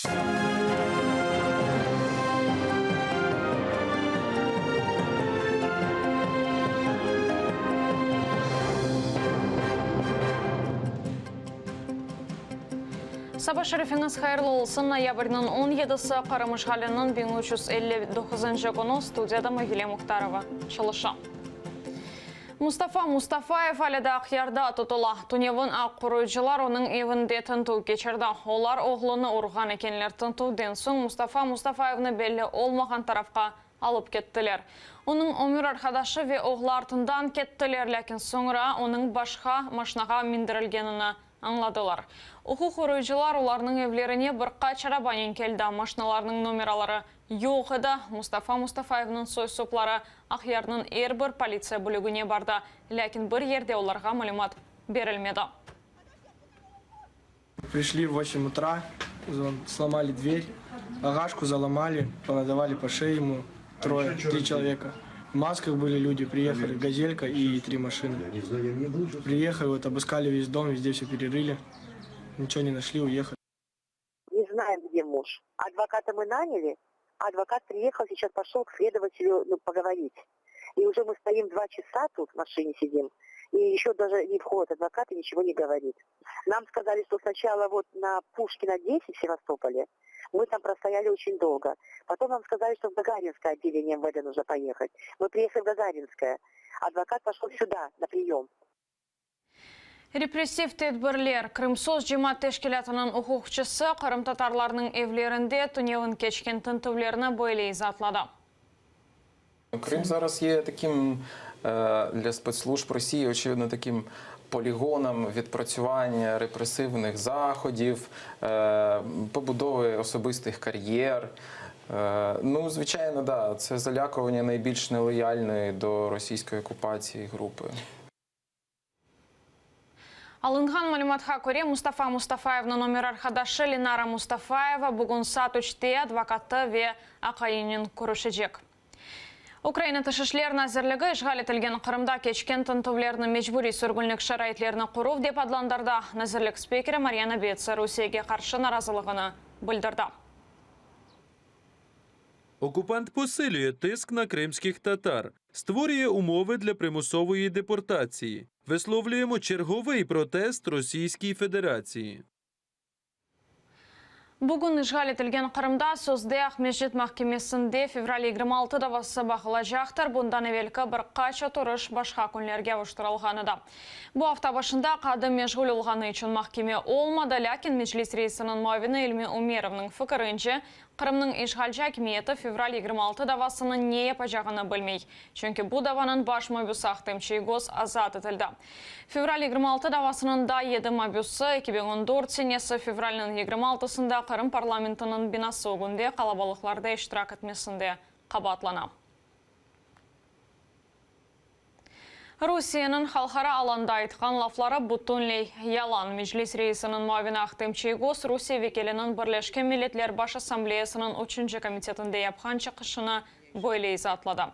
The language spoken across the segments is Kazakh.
Саба шарифіңіз қайырлы олсын, ноябрьнің 17-сі Қарамышғалының 1359 күні студияда Магиле Мұхтарова шылышы. Мұстафа Мұстафаев әліді Ақярда тұтыла. Түневін ақ құройшылар оның евінде тінту кечірді. Олар оғлыны ұрған екенлер тінтуден соң Мұстафа Мұстафаевны белі олмаған тарафқа алып кеттілер. Оның өмір арқадашы ве оғлар тындан кеттілер, ләкін соңыра оның башқа машинаға міндірілгеніні аңладылар. Оқу құройшылар оларының евлеріне бір қачара банен келді. Машиналарының номералары жоқ еді. Мұстафа Мұстафаевның сой-соплары Ақярдың бір полиция бөлігіне барды. Ләкін бір ерде оларға мәлімат берілмеді. Пришли в 8 утра, сломали дверь, агашку заломали, понадавали по шее ему три человека. В масках были люди, приехали газелька и 3 машины. Приехали, вот, обыскали весь дом, везде все перерыли. Ничего не нашли, уехали. Не знаем, где муж. Адвоката мы наняли, адвокат приехал, сейчас пошел к следователю поговорить. И уже мы стоим 2 часа тут в машине сидим, и еще даже не входит адвокат и ничего не говорит. Нам сказали, что сначала вот на Пушкина 10 в Севастополе, мы там простояли очень долго. Потом нам сказали, что в Гагаринское отделение МВД нужно поехать. Мы приехали в Гагаринское. Адвокат пошел сюда на прием. Репрессив тедбірлер Крымсоз жема тешкелятының ұқуқчысы Қырым татарларының евлерінде түнеуін кечкен тінтөвлеріні бойлей затлады. Крим зараз є таким для спецслужб Росії, очевидно, таким полігоном відпрацювання репресивних заходів, побудови особистих кар'єр. Ну, звичайно, да, це залякування найбільш нелояльної до російської окупації групи. Алынған мәліматқа көре Мұстафа Мұстафаевның номер арқадашы Ленара Мұстафаева бүгін саат 3-те адвокаты ве ақайынын көрішечек. Украина тышышлерін әзірлігі ішғал етілген Қырымда кечкен тінтөвлерінің мечбүри сүргінлік шарайтлеріні құру деп адландарда нәзірлік спикері Марьяна Бетса Русияге қаршы наразылығыны білдірді. Окупант посилює тиск на кримських татар, створює умови для примусової депортації. Висловлюємо черговий протест Російській Федерації. Бүгін ішғал етілген Қырымда Сөзде Ахмешет махкемесінде февраль 26-да басы бағыла жақтар, бұндан әвелкі бір қача тұрыш башқа күнлерге ұштырылғаны да. Бұл афта башында қады межгіл олғаны үшін махкеме олмады, ләкін Меджлис рейсінің муавины Илме Умеровның фікірінше, Қырымның ішғалжы әкіметі февраль 26-да басының не епажағыны білмей. Чөнкі бұл даваның баш мабюсы ақтымчы гос азат етілді. Февраль 26-да басының да еді мабюсы 2014 сенесі февральның 26-сында Қырым парламентінің бинасы өгінде қалабалықларда іштірак етмесінде қабатлана. Русияның халқара аланда айтқан лафлары бұттынлей ялан. Меджлис рейсінің муавины ақтымчы гос Русия векелінің Бірлешкен Миллетлер Баш Ассамблеясының 3-ші комитетінде япқан чықышыны бойлей затлады.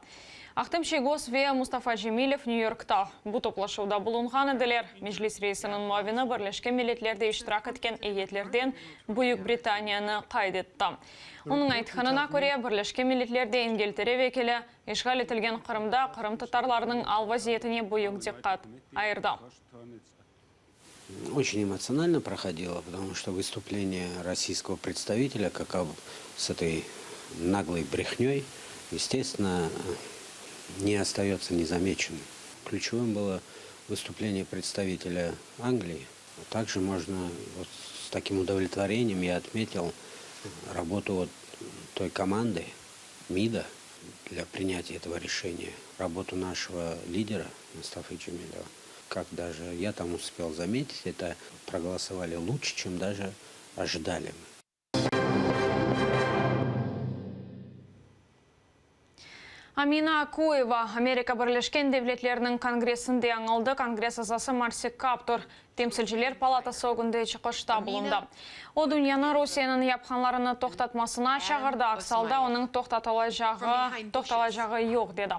Ақтымчы гос ве Мұстафа Жемилев Нью-Йоркта бұтоплашуда бұлынған еділер. Меджлис рейсінің муавины Бірлешкен Миллетлерде іштірак еткен етлерден Бүйік Британияны қайдетті. Оның айтқанына көре Бірлешкен Миллетлерде Ингелтере векелі ішғал етілген Қырымда Қырым татарларының ал вазиетіне Бүйік диққат айырды. Очень эмоционально проходило, потому что выступление российского представителя, как с этой наглой брехней, естественно, не остается незамеченным. Ключевым было выступление представителя Англии. Также можно вот с таким удовлетворением я отметил работу вот той команды МИДа для принятия этого решения, работу нашего лидера Мустафы Джемилева. Как даже я там успел заметить, это проголосовали лучше, чем даже ожидали мы. Амина Акуева, Америка Бірлешкен Девлетлерінің конгрессінде аңылды. Конгресс азасы Марсик Каптур Темсілчілер палатасы өкінді чықышта бұлынды. О дүнияны Русияның япханларыны тоқтатмасына шағырды ақсалда, оның тоқталажағы жоқ деді.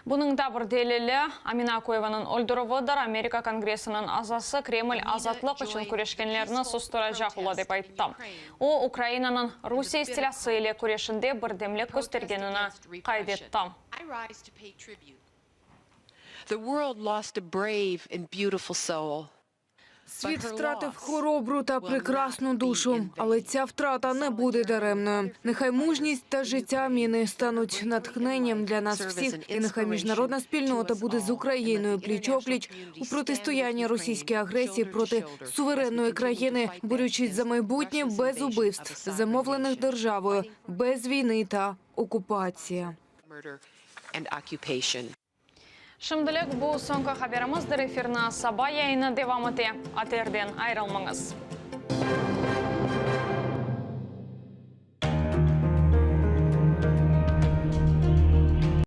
Бұның да бір делілі Амина Акоеваның өлдірівідар Америка Конгресінің азасы Кремль азатлық үшін көрешкенлеріні сұстырajақ ұлы деп айтты. О, Украинаның Русия стилясы еле көрешінде бірдемлік көстергеніні қайдетті. The world lost a brave and beautiful soul. Світ втратив хоробру та прекрасну душу, але ця втрата не буде даремною. Нехай мужність та життя Міни стануть натхненням для нас всіх, і нехай міжнародна спільнота буде з Україною пліч-опліч у протистоянні російській агресії проти суверенної країни, борючись за майбутнє без убивств, замовлених державою, без війни та окупації. Шымдылық бұл соңғы хабарымызdır. Эфирна саба яйыны девам ете. Атерден айрылмаңыз.